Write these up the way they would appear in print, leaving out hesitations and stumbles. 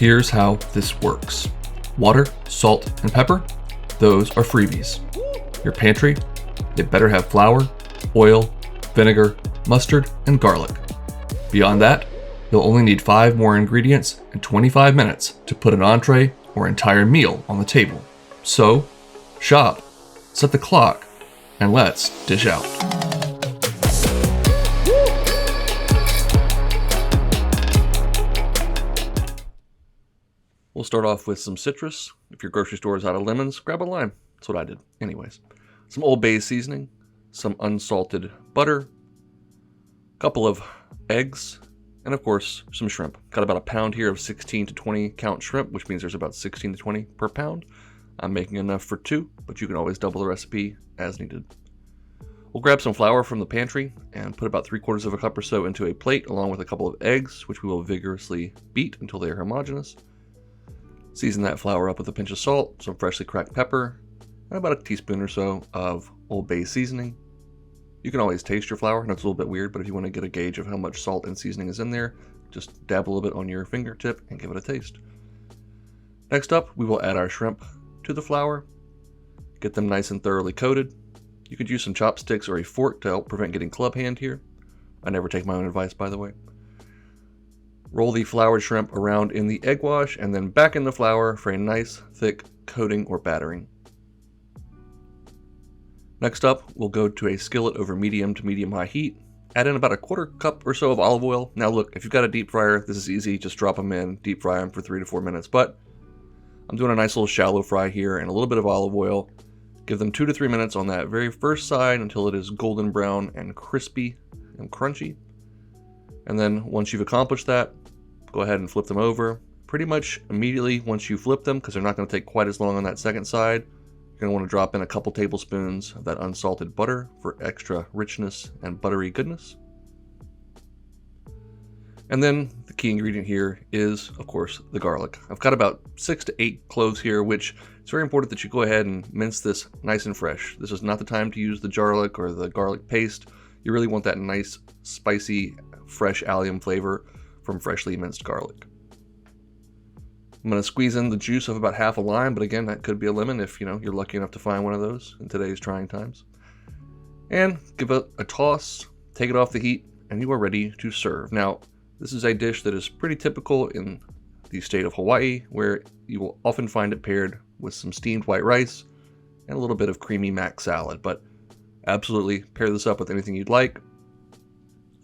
Here's how this works. Water, salt, and pepper, those are freebies. Your pantry, it better have flour, oil, vinegar, mustard, and garlic. Beyond that, you'll only need 5 more ingredients and 25 minutes to put an entree or entire meal on the table. So, shop, set the clock, and let's dish out. We'll start off with some citrus. If your grocery store is out of lemons, grab a lime. That's what I did. Anyways, some Old Bay seasoning, some unsalted butter, a couple of eggs, and of course, some shrimp. Got about a pound here of 16 to 20 count shrimp, which means there's about 16 to 20 per pound. I'm making enough for 2, but you can always double the recipe as needed. We'll grab some flour from the pantry and put about 3/4 of a cup or so into a plate, along with a couple of eggs, which we will vigorously beat until they are homogeneous. Season that flour up with a pinch of salt, some freshly cracked pepper, and about a teaspoon or so of Old Bay seasoning. You can always taste your flour. I know it's a little bit weird, but if you want to get a gauge of how much salt and seasoning is in there, just dab a little bit on your fingertip and give it a taste. Next up, we will add our shrimp to the flour. Get them nice and thoroughly coated. You could use some chopsticks or a fork to help prevent getting club hand here. I never take my own advice, by the way. Roll the floured shrimp around in the egg wash and then back in the flour for a nice thick coating or battering. Next up, we'll go to a skillet over medium to medium high heat. Add in about a 1/4 cup or so of olive oil. Now look, if you've got a deep fryer, this is easy. Just drop them in, deep fry them for 3 to 4 minutes. But I'm doing a nice little shallow fry here and a little bit of olive oil. Give them 2 to 3 minutes on that very first side until it is golden brown and crispy and crunchy. And then once you've accomplished that, go ahead and flip them over. Pretty much immediately once you flip them, because they're not going to take quite as long on that second side, you're going to want to drop in a couple tablespoons of that unsalted butter for extra richness and buttery goodness. And then the key ingredient here is, of course, the garlic. I've got about 6 to 8 cloves here, which it's very important that you go ahead and mince this nice and fresh. This is not the time to use the garlic or the garlic paste. You really want that nice, spicy, fresh allium flavor from freshly minced garlic. I'm going to squeeze in the juice of about half a lime, but again, that could be a lemon if you're lucky enough to find one of those in today's trying times. And give it a toss, take it off the heat, and you are ready to serve. Now, this is a dish that is pretty typical in the state of Hawaii, where you will often find it paired with some steamed white rice and a little bit of creamy mac salad, but absolutely pair this up with anything you'd like.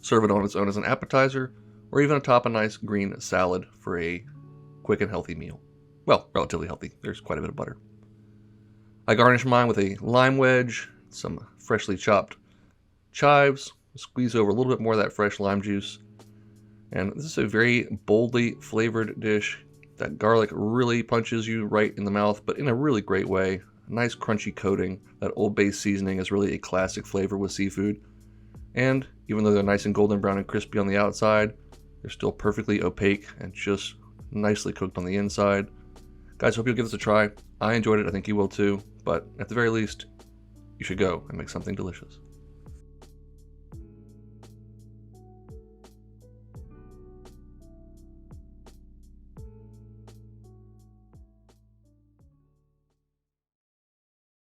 Serve it on its own as an appetizer, or even atop a nice green salad for a quick and healthy meal. Well, relatively healthy. There's quite a bit of butter. I garnish mine with a lime wedge, some freshly chopped chives, squeeze over a little bit more of that fresh lime juice. And this is a very boldly flavored dish. That garlic really punches you right in the mouth, but in a really great way. A nice crunchy coating. That Old Bay seasoning is really a classic flavor with seafood. And even though they're nice and golden brown and crispy on the outside, they're still perfectly opaque and just nicely cooked on the inside. Guys, hope you'll give this a try. I enjoyed it. I think you will too. But at the very least, you should go and make something delicious.